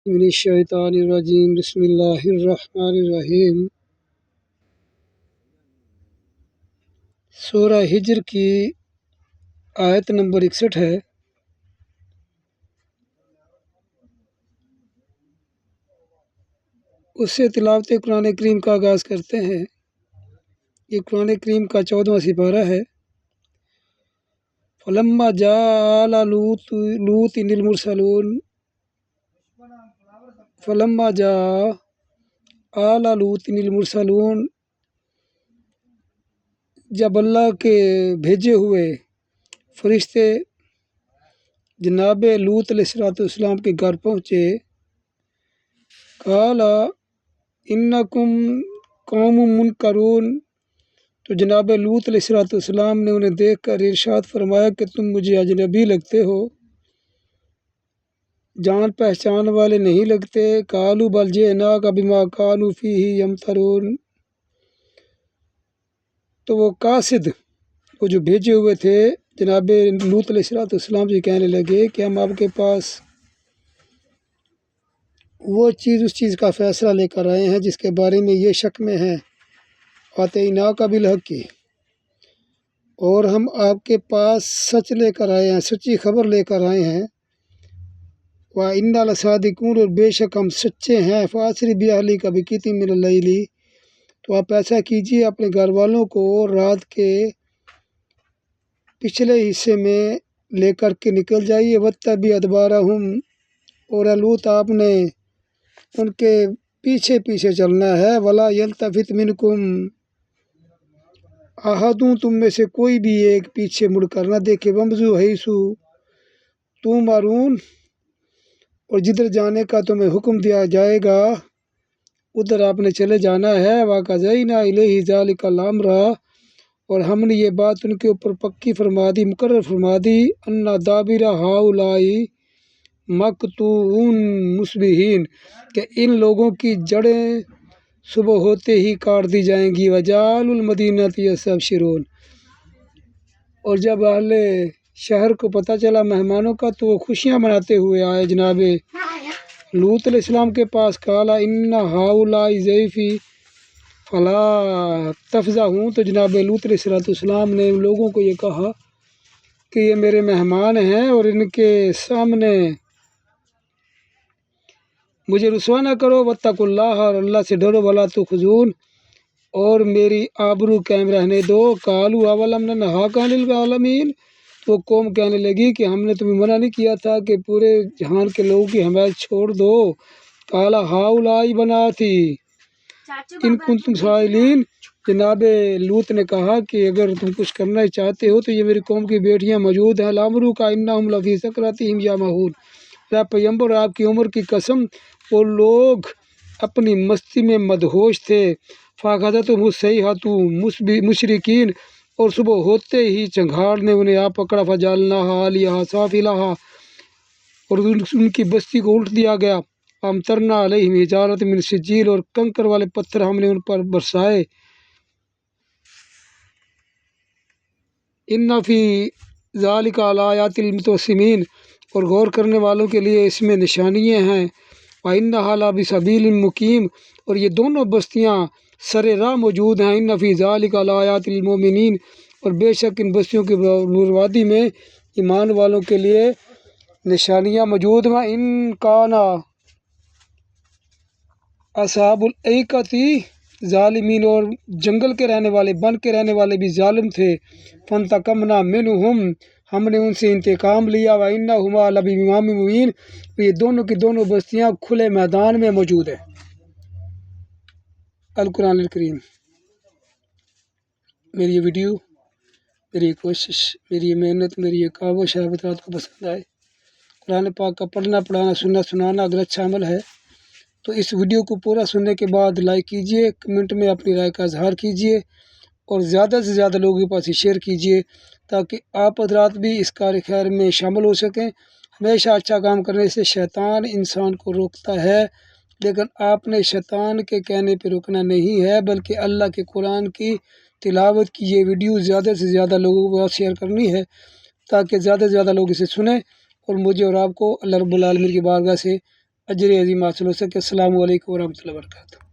من الشیطان الرجیم بسم اللہ الرحمن الرحیم۔ سورہ ہجر کی آیت نمبر 61 ہے۔ اس سے تلاوت قرآن کریم کا آغاز کرتے ہیں۔ یہ قرآن کریم کا 14واں سپارہ ہے۔ فلما جاء آل لوط المرسلون فلما جاء آل لوط المرسلون، جب اللہ کے بھیجے ہوئے فرشتے جناب لوط علیہ السلام کے گھر پہنچے، قال انکم قوم منکرون، تو جناب لوط علیہ السلام نے انہیں دیکھ کر ارشاد فرمایا کہ تم مجھے اجنبی لگتے ہو، جان پہچان والے نہیں لگتے۔ قالوا بل جئناک بما كانوا فیہ یمترون، تو وہ قاصد، وہ جو بھیجے ہوئے تھے جناب لوط علیہ السلام سے کہنے لگے کہ ہم آپ کے پاس وہ چیز، اس چیز کا فیصلہ لے کر آئے ہیں جس کے بارے میں یہ شک میں ہیں، آتیناک بالحق، اور ہم آپ کے پاس سچ لے کر آئے ہیں، سچی خبر لے کر آئے ہیں۔ وَإِنَّا لَصَادِقُونَ، اور بے شک ہم سچے ہیں۔ فَأَسْرِ بِأَهْلِكَ بِقِطْعٍ مِّنَ اللَّيْلِ، تو آپ ایسا کیجیے اپنے گھر والوں کو رات کے پچھلے حصے میں لے کر کے نکل جائیے۔ وَاتَّبِعْ أَدْبَارَهُمْ، اور اے لوط آپ نے ان کے پیچھے پیچھے چلنا ہے۔ وَلَا يَلْتَفِتْ مِنْكُمْ أَحَدٌ، تم میں سے کوئی بھی ایک پیچھے مڑ کر نہ دیکھے۔ وَامْضُوا حَيْثُ تُؤْمَرُونَ، اور جدھر جانے کا تمہیں حکم دیا جائے گا ادھر آپ نے چلے جانا ہے۔ وَقَضَيْنَا إِلَيْهِ ذَلِكَ الْأَمْرَ، اور ہم نے یہ بات ان کے اوپر پکی فرما دی، مقرر فرما دی، أَنَّ دَابِرَ هَؤُلَاءِ مَقْطُوعٌ مُصْبِحِينَ، کہ ان لوگوں کی جڑیں صبح ہوتے ہی کاٹ دی جائیں گی۔ وَجَعَلُوا الْمَدِينَةَ يَسْتَبْشِرُونَ، اور جب اہل شہر کو پتہ چلا مہمانوں کا تو وہ خوشیاں مناتے ہوئے آئے جناب لوط علیہ السلام کے پاس۔ قال ان هؤلاء ضیفی فلا تفضحوا، تو جناب لوط علیہ السلام نے ان لوگوں کو یہ کہا کہ یہ میرے مہمان ہیں اور ان کے سامنے مجھے رسوا نہ کرو۔ واتقوا اللہ، اور اللہ سے ڈرو۔ ولا تخزون، اور میری آبرو قائم رہنے دو۔ قالوا اولم ننہاک عن العالمین، تو قوم کہنے لگی کہ ہم نے تمہیں منع نہیں کیا تھا کہ پورے جہان کے لوگوں کی حمایت چھوڑ دو۔ قال ہؤلاء بناتی ان کنتم فاعلین، جناب لوط نے کہا کہ اگر تم کچھ کرنا چاہتے ہو تو یہ میری قوم کی بیٹیاں موجود ہیں۔ لعمرک انہم لفی سکرتہم یعمہون، اے پیغمبر آپ کی عمر کی قسم وہ لوگ اپنی مستی میں مدہوش تھے۔ فاخذتہم الصیحۃ مشرکین، اور صبح ہوتے ہی چنگھاڑ نے انہیں آ پکڑا۔ فجعلناہا عالیہا سافلہا، اور ان کی بستی کو الٹ دیا گیا۔ وامطرنا علیہم حجارۃ من سجیل، اور کنکر والے پتھر ہم نے ان پر برسائے۔ ان فی ذلک لآیات للمتوسمین، اور غور کرنے والوں کے لیے اس میں نشانیاں ہیں۔ وانھا لبسبیل مقیم، اور یہ دونوں بستیاں سر راہ موجود ہیں۔ ان فی ذلک لآیات للمؤمنین، اور بے شک ان بستیوں کی بربادی میں ایمان والوں کے لیے نشانیاں موجود ہیں۔ ان کان اصحاب الایکۃ ظالمین، اور جنگل کے رہنے والے، بن کے رہنے والے بھی ظالم تھے۔ فانتقمنا منہم، ہم نے ان سے انتقام لیا۔ وانہما لبإمام مبین، یہ دونوں کی دونوں بستیاں کھلے میدان میں موجود ہیں۔ القرآن الکریم۔ میری یہ ویڈیو، میری یہ کوشش، میری یہ محنت، میری یہ کاوش ہے حضرات کو پسند آئے۔ قرآن پاک کا پڑھنا، پڑھانا، سننا، سنانا اگر اچھا عمل ہے تو اس ویڈیو کو پورا سننے کے بعد لائک کیجئے، کمنٹ میں اپنی رائے کا اظہار کیجئے، اور زیادہ سے زیادہ لوگوں کے پاس شیئر کیجئے تاکہ آپ حضرات بھی اس کار خیر میں شامل ہو سکیں۔ ہمیشہ اچھا کام کرنے سے شیطان انسان کو روکتا ہے، لیکن آپ نے شیطان کے کہنے پہ رکنا نہیں ہے، بلکہ اللہ کے قرآن کی تلاوت کی یہ ویڈیو زیادہ سے زیادہ لوگوں کو شیئر کرنی ہے تاکہ زیادہ سے زیادہ لوگ اسے سنیں اور مجھے اور آپ کو اللہ رب العالمین کی بارگاہ سے اجر عظیم حاصل ہو سکے۔ السلام علیکم ورحمۃ اللہ وبرکاتہ۔